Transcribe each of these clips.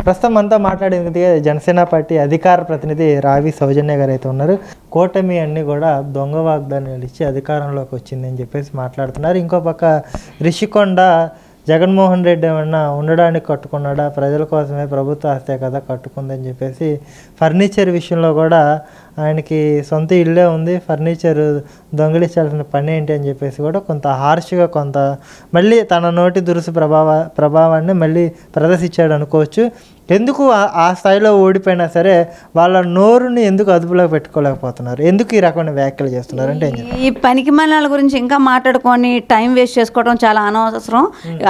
ప్రస్తుతం అంతా మాట్లాడేందుకు జనసేన పార్టీ అధికార ప్రతినిధి రావి సౌజన్య గారు అయితే ఉన్నారు. కూటమి అన్నీ కూడా దొంగ వాగ్దానాలు ఇచ్చి అధికారంలోకి వచ్చిందని చెప్పేసి మాట్లాడుతున్నారు. ఇంకో పక్క రిషికొండ జగన్మోహన్ రెడ్డి ఏమన్నా ఉండడానికి కట్టుకున్నాడా, ప్రజల కోసమే ప్రభుత్వ ఆస్తే కదా కట్టుకుందని చెప్పేసి ఫర్నిచర్ విషయంలో కూడా ఆయనకి సొంత ఇల్లే ఉంది, ఫర్నిచర్ దొంగిలించాల్సిన పని ఏంటి అని చెప్పేసి కూడా కొంత హార్ష్గా కొంత మళ్ళీ తన నోటి దురుసు ప్రభావాన్ని మళ్ళీ ప్రదర్శించాడు అనుకోవచ్చు. ఎందుకు ఆ స్థాయిలో ఓడిపోయినా సరే వాళ్ళ నోరుని ఎందుకు అదుపులో పెట్టుకోలేకపోతున్నారు, ఎందుకు ఈ రకమైన వ్యాఖ్యలు చేస్తున్నారు అంటే ఈ పనికి మనాల గురించి ఇంకా మాట్లాడుకొని టైం వేస్ట్ చేసుకోవడం చాలా అనవసరం.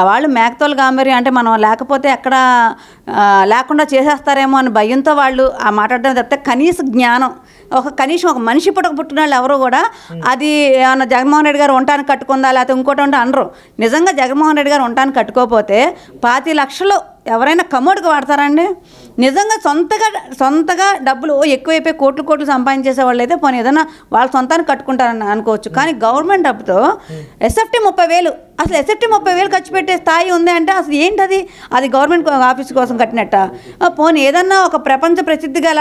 వాళ్ళు మేకతోలు గాంభీర్యం అంటే మనం లేకపోతే ఎక్కడ లేకుండా చేసేస్తారేమో అని భయంతో వాళ్ళు ఆ మాట్లాడడం తప్పితే కనీసం ఒక మనిషి పుట్టిన వాళ్ళు ఎవరు కూడా అది ఏమన్నా జగన్మోహన్ రెడ్డి గారు ఉండటానికి కట్టుకుందా లేకపోతే ఇంకోటి ఉంటే అనరు. నిజంగా జగన్మోహన్ రెడ్డి గారు ఉండటానికి కట్టుకోకపోతే 25 లక్షలు ఎవరైనా కమోడ్కి వాడతారండి? నిజంగా సొంతగా డబ్బులు ఎక్కువైపోయి కోట్లు సంపాదించేసే వాళ్ళు అయితే పోనీ ఏదైనా వాళ్ళ సొంతానికి కట్టుకుంటారని అనుకోవచ్చు. కానీ గవర్నమెంట్ డబ్బుతో ఎస్ఎఫ్టీ 30,000 అసలు ఎస్ఎఫ్టీ 30,000 ఖర్చు పెట్టే స్థాయి ఉంది అంటే అసలు ఏంటది? అది గవర్నమెంట్ ఆఫీస్ కోసం కట్టినట్ట? పోనీ ఏదన్నా ఒక ప్రపంచ ప్రసిద్ధి గల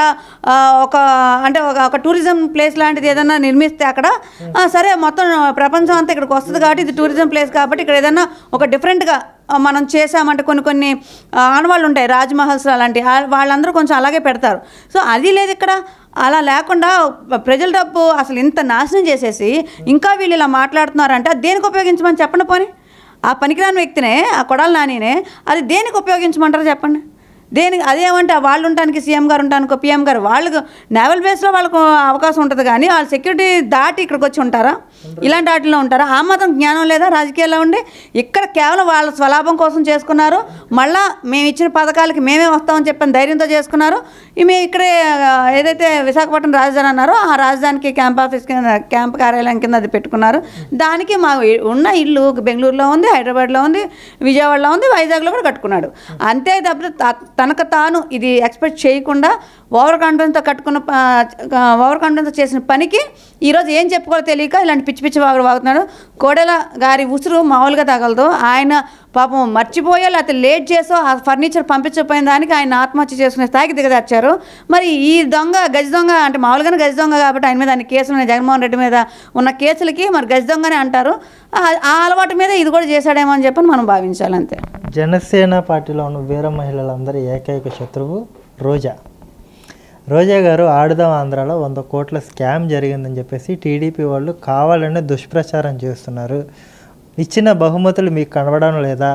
ఒక టూరిజం ప్లేస్ లాంటిది ఏదన్నా నిర్మిస్తే అక్కడ సరే మొత్తం ప్రపంచం అంతా ఇక్కడికి వస్తుంది కాబట్టి ఇది టూరిజం ప్లేస్ కాబట్టి ఇక్కడ ఏదన్నా ఒక డిఫరెంట్గా మనం చేసామంటే కొన్ని ఆనవాళ్ళు ఉంటాయి, రాజ్మహల్స్ అలాంటి వాళ్ళందరూ కొంచెం అలాగే పెడతారు. సో అది లేదు ఇక్కడ. అలా లేకుండా ప్రజల డబ్బు అసలు ఇంత నాశనం చేసేసి ఇంకా వీళ్ళు ఇలా మాట్లాడుతున్నారంటే అది దేనికి ఉపయోగించమని చెప్పండి. పోనీ ఆ పనికిరాని వ్యక్తినే, ఆ కొడాలి నానినే అది దేనికి ఉపయోగించమంటారు చెప్పండి? దేనికి? అదేమంటే వాళ్ళు ఉండటానికి సీఎం గారు ఉండటానికి పిఎం గారు వాళ్ళకు నేవల్ బేస్లో వాళ్ళకు అవకాశం ఉంటుంది కానీ వాళ్ళు సెక్యూరిటీ దాటి ఇక్కడికి వచ్చి ఉంటారా? ఇలాంటి వాటిలో ఉంటారా? ఆ మాత్రం జ్ఞానం లేదా రాజకీయాల్లో ఉండి? ఇక్కడ కేవలం వాళ్ళ స్వలాభం కోసం చేసుకున్నారు. మళ్ళీ మేము ఇచ్చిన పథకాలకి మేమే వస్తామని చెప్పని ధైర్యంతో చేసుకున్నారు. మేము ఇక్కడే ఏదైతే విశాఖపట్నం రాజధాని అన్నారో ఆ రాజధానికి క్యాంప్ కార్యాలయం కింద అది పెట్టుకున్నారు. దానికి మా ఉన్న ఇల్లు బెంగళూరులో ఉంది, హైదరాబాద్లో ఉంది, విజయవాడలో ఉంది, వైజాగ్లో కూడా కట్టుకున్నాడు. అంతే తప్ప తనకు తాను ఇది ఎక్స్పెక్ట్ చేయకుండా ఓవర్ కాన్ఫిడెన్స్తో చేసిన పనికి ఈరోజు ఏం చెప్పుకోవాలో తెలియక ఇలాంటి పిచ్చి వాగుతున్నాడు. కోడెల గారి ఉసురు మామూలుగా తగలదు. ఆయన పాపం మర్చిపోయో లేకపోతే లేట్ చేసో ఆ ఫర్నిచర్ పంపించకపోయిన దానికి ఆయన ఆత్మహత్య చేసుకునే స్థాయికి దిగజార్చారు. మరి ఈ గజ దొంగ అంటే మామూలుగానే గజ దొంగ కాబట్టి ఆయన మీద అన్ని కేసులు ఉన్నాయి. జగన్మోహన్ రెడ్డి మీద ఉన్న కేసులకి మరి గజ దొంగనే అంటారు. ఆ అలవాటు మీద ఇది కూడా చేశాడేమో అని చెప్పని మనం భావించాలి అంతే. జనసేన పార్టీలో ఉన్న వీర మహిళలందరూ ఏకైక శత్రువు రోజా గారు ఆడుదాం ఆంధ్రాలో 100 కోట్ల స్కామ్ జరిగిందని చెప్పేసి టీడీపీ వాళ్ళు కావాలనే దుష్ప్రచారం చేస్తున్నారు. ఇచ్చిన బహుమతులు మీకు కనబడడం లేదా,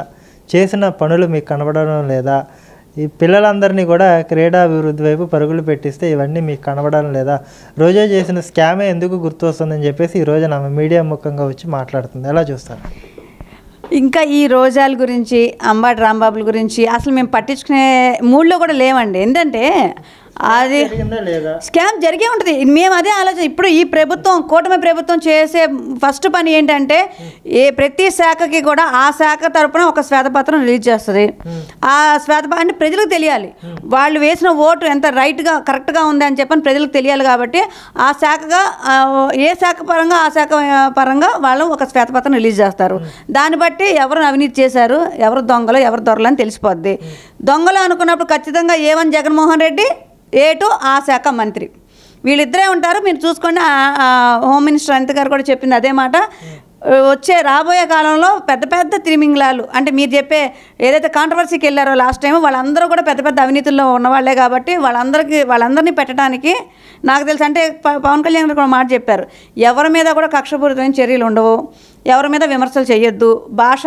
చేసిన పనులు మీకు కనబడడం లేదా, ఈ పిల్లలందరినీ కూడా క్రీడాభివృద్ధి వైపు పరుగులు పెట్టిస్తే ఇవన్నీ మీకు కనబడడం లేదా, రోజా చేసిన స్కామే ఎందుకు గుర్తు వస్తుందని చెప్పేసి ఈ రోజు ఆమె మీడియా ముఖంగా వచ్చి మాట్లాడుతుంది. ఎలా చూస్తారు? ఇంకా ఈ రోజాల గురించి, అంబటి రాంబాబుల గురించి అసలు మేము పట్టించుకునే మూడ్లో కూడా లేవండి. ఏంటంటే అది స్కామ్ జరిగే ఉంటుంది. మేము అదే ఆలోచన. ఇప్పుడు ఈ కూటమి ప్రభుత్వం చేసే ఫస్ట్ పని ఏంటంటే ప్రతి శాఖకి కూడా ఆ శాఖ తరపున ఒక శ్వేతపత్రం రిలీజ్ చేస్తుంది. ఆ శ్వేతపత్రం అంటే ప్రజలకు తెలియాలి, వాళ్ళు వేసిన ఓటు ఎంత రైట్గా కరెక్ట్గా ఉంది అని చెప్పని ప్రజలకు తెలియాలి. కాబట్టి ఆ శాఖగా ఏ శాఖ పరంగా ఆ శాఖ పరంగా వాళ్ళు ఒక శ్వేతపత్రం రిలీజ్ చేస్తారు. దాన్ని బట్టి ఎవరు అవినీతి చేశారు, ఎవరు దొంగలు ఎవరు దొరలు అని తెలిసిపోద్ది. దొంగలు అనుకున్నప్పుడు ఖచ్చితంగా A1 జగన్మోహన్ రెడ్డి, A2 ఆ శాఖ మంత్రి, వీళ్ళిద్దరే ఉంటారు. మీరు చూసుకోండి. హోమ్ మినిస్టర్ అనిత గారు కూడా చెప్పింది అదే మాట. రాబోయే కాలంలో పెద్ద తిమింగలాలు అంటే మీరు చెప్పే ఏదైతే కాంట్రవర్సీకి వెళ్ళారో లాస్ట్ టైం వాళ్ళందరూ కూడా పెద్ద అవినీతుల్లో ఉన్నవాళ్లే. కాబట్టి వాళ్ళందరినీ పెట్టడానికి నాకు తెలుసు. అంటే పవన్ కళ్యాణ్ గారు కూడా మాట చెప్పారు, ఎవరి మీద కూడా కక్షపూరితమైన చర్యలు ఉండవు, ఎవరి మీద విమర్శలు చేయొద్దు, భాష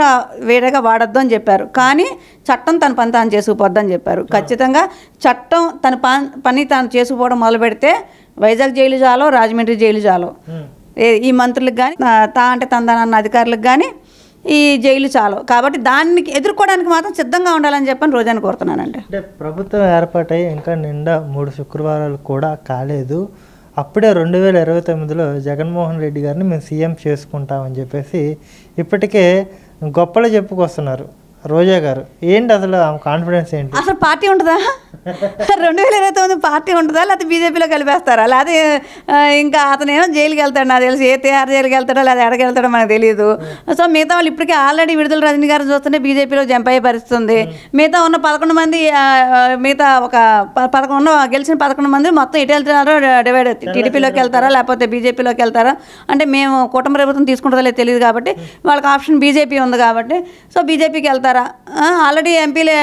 వేరేగా వాడొద్దు అని చెప్పారు. కానీ చట్టం తన పని తాను చేసుకుపోద్దని చెప్పారు. ఖచ్చితంగా చట్టం తన పని తాను చేసుకుపోవడం మొదలు పెడితే వైజాగ్ జైలు చాలో, రాజమండ్రి జైలు చాలో, ఈ మంత్రులకు కానీ తందానన్న అధికారులకు కానీ ఈ జైలు చాలు. కాబట్టి దాన్ని ఎదుర్కోవడానికి మాత్రం సిద్ధంగా ఉండాలని చెప్పని రోజాని కోరుతున్నానండి. అంటే ప్రభుత్వం ఏర్పాటై ఇంకా నిండా 3 శుక్రవారాలు కూడా కాలేదు. అప్పుడే 2029లో జగన్మోహన్ రెడ్డి గారిని మేము సీఎం చేసుకుంటామని చెప్పేసి ఇప్పటికే గొప్పలు చెప్పుకొస్తున్నారు. రోజా గారు ఏంటి అసలు ఆమె కాన్ఫిడెన్స్ ఏంటి? అసలు పార్టీ ఉంటుందా? 2029 పార్టీ ఉంటుందా, లేకపోతే బీజేపీలో కలిపేస్తారా? లేకపోతే ఇంకా అతనేమో జైలుకి వెళ్తాడు, నాకు తెలిసి ఏ తిహార్ జైలుకి వెళ్తాడో లేదా ఎక్కడికి వెళ్తాడో మనకు తెలియదు. సో మిగతా వాళ్ళు ఇప్పటికే ఆల్రెడీ విడుదల రజనీ గారు చూస్తుంటే బీజేపీలో జంప్ అయ్యే పరిస్థితి ఉంది. మిగతా ఉన్న 11 మంది మిగతా ఒక గెలిచిన 11 మంది మొత్తం ఎటు వెళ్తున్నారో డివైడ్, టీడీపీలోకి వెళ్తారా లేకపోతే బీజేపీలోకి వెళ్తారా అంటే మేము కూటమి ప్రభుత్వం తీసుకుంటుందో లేదు తెలియదు కాబట్టి వాళ్ళకి ఆప్షన్ బీజేపీ ఉంది కాబట్టి సో బీజేపీకి వెళ్తారా. ఆల్రెడీ ఎంపీలే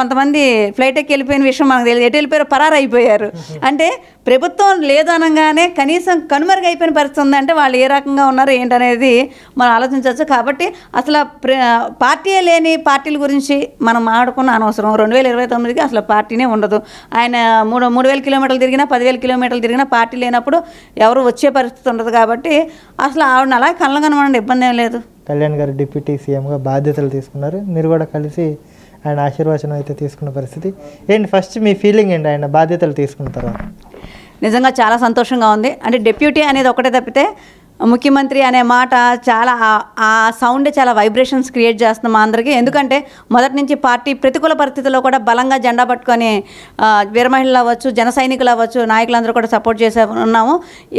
కొంతమంది ఫ్లైట్ ఎక్కి వెళ్ళిపోయిన విషయం మనకు తెలియదు, ఎటు వెళ్ళిపోయారు, పరారు అయిపోయారు. అంటే ప్రభుత్వం లేదనగానే కనీసం కనుమరుగైపోయిన పరిస్థితి ఉందంటే వాళ్ళు ఏ రకంగా ఉన్నారు ఏంటనేది మనం ఆలోచించవచ్చు. కాబట్టి అసలు పార్టీయే లేని పార్టీల గురించి మనం ఆడుకున్న అనవసరం. 2029కి అసలు పార్టీనే ఉండదు. ఆయన 3,000 కిలోమీటర్లు తిరిగినా 10,000 కిలోమీటర్లు తిరిగినా పార్టీ లేనప్పుడు ఎవరు వచ్చే పరిస్థితి ఉండదు. కాబట్టి అసలు ఆవిడని అలా కళ్ళగనమండి, ఇబ్బంది ఏం లేదు. కళ్యాణ్ గారు డిప్యూటీ సీఎంగా బాధ్యతలు తీసుకున్నారు, మీరు కూడా కలిసి ఆయన ఆశీర్వచనం అయితే తీసుకున్న పరిస్థితి ఏంటి? ఫస్ట్ మీ ఫీలింగ్ ఏంటి ఆయన బాధ్యతలు తీసుకున్న తర్వాత? నిజంగా చాలా సంతోషంగా ఉంది. అంటే డిప్యూటీ అనేది ఒకటే తప్పితే ముఖ్యమంత్రి అనే మాట చాలా ఆ సౌండే చాలా వైబ్రేషన్స్ క్రియేట్ చేస్తుంది మా అందరికీ. ఎందుకంటే మొదటి నుంచి పార్టీ ప్రతికూల పరిస్థితుల్లో కూడా బలంగా జెండా పట్టుకొని వీర మహిళలు అవ్వచ్చు, జన సైనికులు అవ్వచ్చు, నాయకులందరూ కూడా సపోర్ట్ చేసే ఉన్నాము.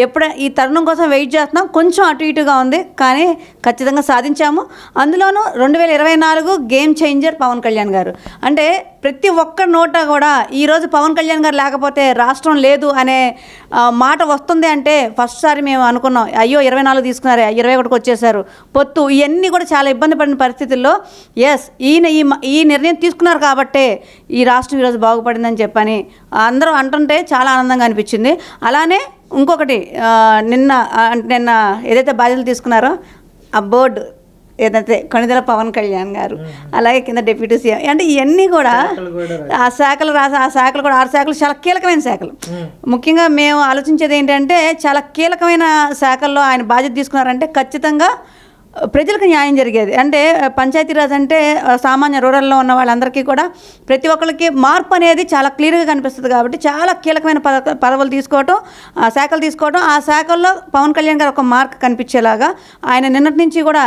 ఎప్పుడే ఈ తరుణం కోసం వెయిట్ చేస్తున్నాం. కొంచెం అటు ఇటుగా ఉంది కానీ ఖచ్చితంగా సాధించాము. అందులోనూ 2024 గేమ్ చేంజర్ పవన్ కళ్యాణ్ గారు. అంటే ప్రతి ఒక్క నోట కూడా ఈరోజు పవన్ కళ్యాణ్ గారు లేకపోతే రాష్ట్రం లేదు అనే మాట వస్తుంది. అంటే ఫస్ట్ సారి మేము అనుకున్నాం, అయ్యో 24 తీసుకున్నారే, 21కి వచ్చేసారు, పొత్తు, ఇవన్నీ కూడా చాలా ఇబ్బంది పడిన పరిస్థితుల్లో ఈయన ఈ నిర్ణయం తీసుకున్నారు కాబట్టే ఈ రాష్ట్రం ఈరోజు బాగుపడిందని చెప్పని అందరూ అంటుంటే చాలా ఆనందంగా అనిపించింది. అలానే ఇంకొకటి నిన్న ఏదైతే బాధ్యతలు తీసుకున్నారో ఆ బోర్డు ఏదైతే కొణిదెల పవన్ కళ్యాణ్ గారు, అలాగే కింద డిప్యూటీ సీఎం, అంటే ఇవన్నీ కూడా ఆ శాఖలు ఆ శాఖలు కూడా 6 శాఖలు చాలా కీలకమైన శాఖలు. ముఖ్యంగా మేము ఆలోచించేది ఏంటంటే చాలా కీలకమైన శాఖల్లో ఆయన బాధ్యత తీసుకున్నారంటే ఖచ్చితంగా ప్రజలకు న్యాయం జరిగేది. అంటే పంచాయతీరాజ్ అంటే సామాన్య రూరల్లో ఉన్న వాళ్ళందరికీ కూడా ప్రతి ఒక్కరికి మార్పు అనేది చాలా క్లియర్గా కనిపిస్తుంది. కాబట్టి చాలా కీలకమైన పదవులు తీసుకోవటం, శాఖలు తీసుకోవటం, ఆ శాఖల్లో పవన్ కళ్యాణ్ గారు ఒక మార్క్ కనిపించేలాగా ఆయన నిన్నటి నుంచి కూడా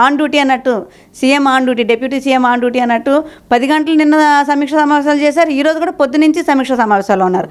ఆన్ డ్యూటీ అన్నట్టు, CM on duty, deputy CM on duty అన్నట్టు 10 గంటలు నిన్న సమీక్ష సమావేశాలు చేశారు. ఈరోజు కూడా పొద్దునుంచి సమీక్ష సమావేశాలు ఉన్నారు.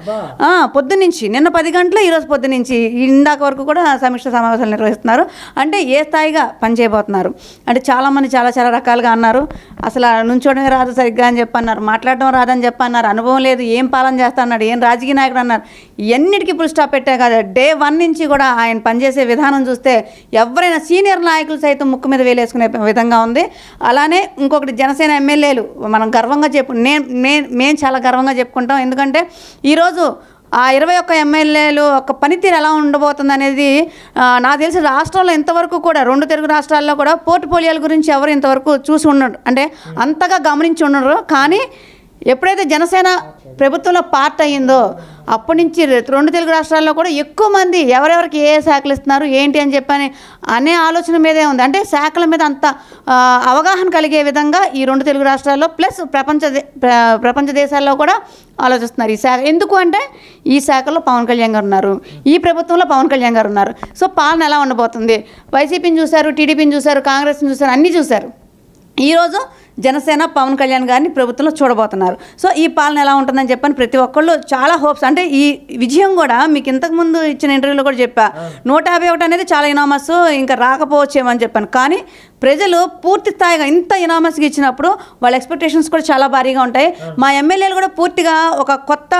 పొద్దునుంచి నిన్న 10 గంటలు, ఈరోజు పొద్దునుంచి ఇందాక వరకు కూడా సమీక్ష సమావేశాలు నిర్వహిస్తున్నారు. అంటే ఏ స్థాయిగా పనిచేయబోతున్నారు అంటే చాలామంది చాలా రకాలుగా అన్నారు. అసలు నుంచోడమే రాదు సరిగ్గా అని చెప్పన్నారు, మాట్లాడడం రాదని చెప్పన్నారు, అనుభవం లేదు, ఏం పాలన చేస్తా అన్నాడు, ఏం రాజకీయ నాయకుడు అన్నారు. ఇవన్నిటికీ ఫుల్ స్టాప్ పెట్టే కదా. డే 1 నుంచి కూడా ఆయన పనిచేసే విధానం చూస్తే ఎవరైనా సీనియర్ నాయకులు సైతం ముక్కు మీద వేలేసుకునే విధంగా ఉంది. అలానే ఇంకొకటి జనసేన ఎమ్మెల్యేలు మనం గర్వంగా మేము చాలా గర్వంగా చెప్పుకుంటాం. ఎందుకంటే ఈరోజు ఆ 21 ఎమ్మెల్యేలు ఒక పనితీరు ఎలా ఉండబోతుంది అనేది నాకు తెలిసి రాష్ట్రంలో ఇంతవరకు కూడా 2 తెలుగు రాష్ట్రాల్లో కూడా పోర్ట్ఫోలియోల గురించి ఎవరు ఇంతవరకు చూసి ఉండరు, అంటే అంతగా గమనించి ఉండరు. కానీ ఎప్పుడైతే జనసేన ప్రభుత్వంలో పార్ట్ అయ్యిందో అప్పటి నుంచి 2 తెలుగు రాష్ట్రాల్లో కూడా ఎక్కువ మంది ఎవరెవరికి ఏ శాఖలు ఇస్తున్నారు ఏంటి అని చెప్పని అనే ఆలోచన మీదే ఉంది. అంటే శాఖల మీద అంత అవగాహన కలిగే విధంగా ఈ 2 తెలుగు రాష్ట్రాల్లో ప్లస్ ప్రపంచ దేశాల్లో కూడా ఆలోచిస్తున్నారు ఈ శాఖ. ఎందుకు అంటే ఈ శాఖలో పవన్ కళ్యాణ్ గారు ఉన్నారు, ఈ ప్రభుత్వంలో పవన్ కళ్యాణ్ గారు ఉన్నారు. సో పాలన ఎలా ఉండబోతుంది, వైసీపీని చూశారు, టీడీపీని చూశారు, కాంగ్రెస్ని చూశారు, అన్నీ చూశారు. ఈరోజు జనసేన పవన్ కళ్యాణ్ గారిని ప్రభుత్వంలో చూడబోతున్నారు. సో ఈ పాలన ఎలా ఉంటుందని చెప్పని ప్రతి ఒక్కళ్ళు చాలా హోప్స్. అంటే ఈ విజయం కూడా మీకు ఇంతకుముందు ఇచ్చిన ఇంటర్వ్యూలో కూడా చెప్పా, 151 అనేది చాలా ఇనామస్, ఇంకా రాకపోవచ్చేమని చెప్పాను. కానీ ప్రజలు పూర్తి స్థాయిగా ఇంత ఇనామస్గా ఇచ్చినప్పుడు వాళ్ళ ఎక్స్పెక్టేషన్స్ కూడా చాలా భారీగా ఉంటాయి. మా ఎమ్మెల్యేలు కూడా పూర్తిగా ఒక కొత్త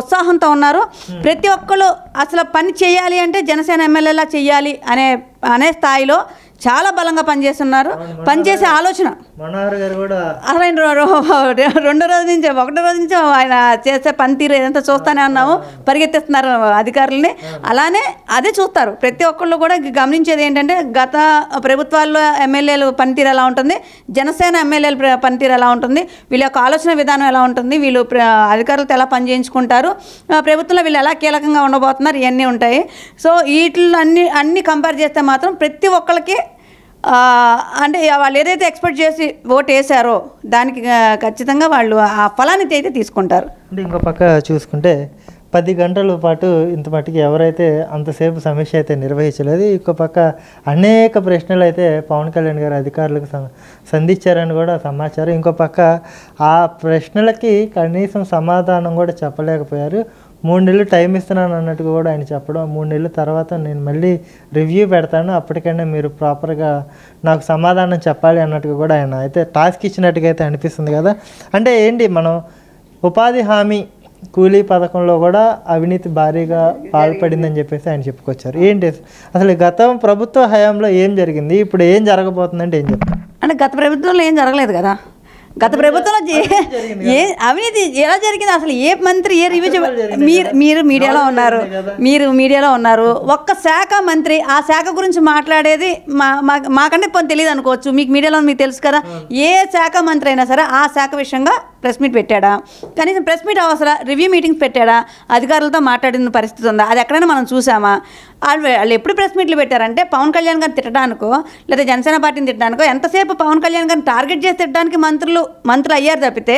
ఉత్సాహంతో ఉన్నారు. ప్రతి ఒక్కళ్ళు అసలు పని చేయాలి అంటే జనసేన ఎమ్మెల్యేలా చేయాలి అనే స్థాయిలో చాలా బలంగా పనిచేస్తున్నారు. పనిచేసే ఆలోచన అసలు ఆయన 2వ రోజు నుంచి 1వ రోజు నుంచి ఆయన చేసే పనితీరు ఏదంతా చూస్తూనే ఉన్నాము, పరిగెత్తిస్తున్నారు అధికారులని. అలానే అదే చూస్తారు ప్రతి ఒక్కళ్ళు కూడా. గమనించేది ఏంటంటే గత ప్రభుత్వాల్లో ఎమ్మెల్యేలు పనితీరు ఎలా ఉంటుంది, జనసేన ఎమ్మెల్యేల పనితీరు ఎలా ఉంటుంది, వీళ్ళ యొక్క ఆలోచన విధానం ఎలా ఉంటుంది, వీళ్ళు అధికారులతో ఎలా పనిచేయించుకుంటారు, ప్రభుత్వంలో వీళ్ళు ఎలా కీలకంగా ఉండబోతున్నారు, ఇవన్నీ ఉంటాయి. సో వీటిలో అన్నీ కంపేర్ చేస్తే మాత్రం ప్రతి ఒక్కరికి అంటే వాళ్ళు ఏదైతే ఎక్స్పెక్ట్ చేసి ఓటు వేసారో దానికి ఖచ్చితంగా వాళ్ళు ఆ ఫలాన్ని అయితే తీసుకుంటారు. అంటే ఇంకో పక్క చూసుకుంటే 10 గంటల పాటు ఇంత మట్టుకు ఎవరైతే అంతసేపు సమీక్ష అయితే నిర్వహించలేదు. ఇంకో పక్క అనేక ప్రశ్నలు అయితే పవన్ కళ్యాణ్ గారు అధికారులకు సంధించారని కూడా సమాచారం. ఇంకో పక్క ఆ ప్రశ్నలకి కనీసం సమాధానం కూడా చెప్పలేకపోయారు. 3 నెలలు టైం ఇస్తున్నాను అన్నట్టుగా కూడా ఆయన చెప్పడం, 3 నెలల తర్వాత నేను మళ్ళీ రివ్యూ పెడతాను, అప్పటికైనా మీరు ప్రాపర్గా నాకు సమాధానం చెప్పాలి అన్నట్టుగా కూడా ఆయన అయితే టాస్క్ ఇచ్చినట్టుగా అయితే అనిపిస్తుంది కదా. అంటే ఏంటి, మనం ఉపాధి హామీ కూలీ పథకంలో కూడా అవినీతి భారీగా పాల్పడిందని చెప్పేసి ఆయన చెప్పుకొచ్చారు. ఏంటి అసలు గత ప్రభుత్వ హయాంలో ఏం జరిగింది, ఇప్పుడు ఏం జరగబోతుందంటే ఏం చెప్తారు? అంటే గత ప్రభుత్వంలో ఏం జరగలేదు కదా. గత ప్రభుత్వంలో ఏ అవినీతి ఎలా జరిగింది, అసలు ఏ మంత్రి ఏ రివ్యూ మీరు మీడియాలో ఉన్నారు ఒక్క శాఖ మంత్రి ఆ శాఖ గురించి మాట్లాడేది మాకంటే ఇప్పుడు తెలియదు అనుకోవచ్చు, మీకు మీడియాలో మీకు తెలుసు కదా. ఏ శాఖ మంత్రి అయినా సరే ఆ శాఖ విషయంగా ప్రెస్ మీట్ పెట్టాడా, కనీసం ప్రెస్ మీట్ అవసరం, రివ్యూ మీటింగ్స్ పెట్టాడా, అధికారులతో మాట్లాడిన పరిస్థితి ఉందా, అది ఎక్కడైనా మనం చూసామా? వాళ్ళు ఎప్పుడు ప్రెస్ మీట్లు పెట్టారంటే పవన్ కళ్యాణ్ గారిని తిట్టడానికో లేదా జనసేన పార్టీని తిట్టడానికో, ఎంతసేపు పవన్ కళ్యాణ్ గారిని టార్గెట్ చేసి తిట్టడానికి మంత్రులు అయ్యారు తప్పితే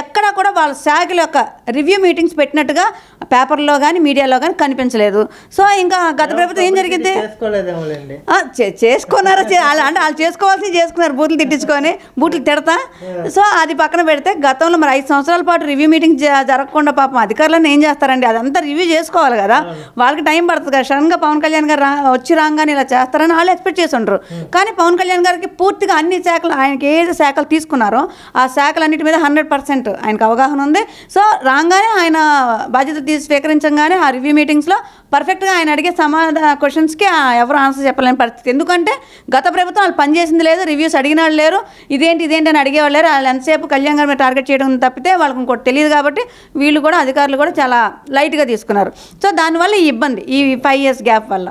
ఎక్కడ కూడా వాళ్ళ శాఖల యొక్క రివ్యూ మీటింగ్స్ పెట్టినట్టుగా పేపర్లో కానీ మీడియాలో కానీ కనిపించలేదు. సో ఇంకా గత ప్రభుత్వం ఏం జరిగింది, చేసుకున్నారు అంటే వాళ్ళు చేసుకోవాల్సింది చేసుకున్నారు, బూతులు తిట్టించుకొని బూతులు తిడతా. సో అది పక్కన పెడితే గతంలో మరి 5 సంవత్సరాల పాటు రివ్యూ మీటింగ్ జరగకుండా పాపం అధికారులను ఏం చేస్తారండి, అదంతా రివ్యూ చేసుకోవాలి కదా, వాళ్ళకి టైం పడుతుంది కదా. సడన్గా పవన్ కళ్యాణ్ గారు వచ్చి రాగానే ఇలా చేస్తారని వాళ్ళు ఎక్స్పెక్ట్ చేసి ఉంటారు. కానీ పవన్ కళ్యాణ్ గారికి పూర్తిగా అన్ని శాఖలు, ఆయనకి ఏ శాఖలు తీసుకున్నారో ఆ శాఖలన్నిటి మీద 100% ఆయనకు అవగాహన ఉంది. సో రాగానే ఆయన బాధ్యత స్వీకరించగానే ఆ రివ్యూ మీటింగ్స్లో పర్ఫెక్ట్గా ఆయన అడిగే క్వశ్చన్స్కి ఎవరు ఆన్సర్ చెప్పలేని పరిస్థితి. ఎందుకంటే గత ప్రభుత్వం వాళ్ళు పనిచేసింది లేదు, రివ్యూస్ అడిగిన వాళ్ళు లేరు, ఇదేంటి అని అడిగేవాళ్ళు లేరు. వాళ్ళు ఎంతసేపు కళ్యాణ్ గారు టార్గెట్ చేయడం తప్పితే వాళ్ళకి ఇంకోటి తెలియదు. కాబట్టి వీళ్ళు కూడా అధికారులు కూడా చాలా లైట్గా తీసుకున్నారు. సో దానివల్ల ఈ ఇబ్బంది, ఈ 5 years గ్యాప్ వల్ల.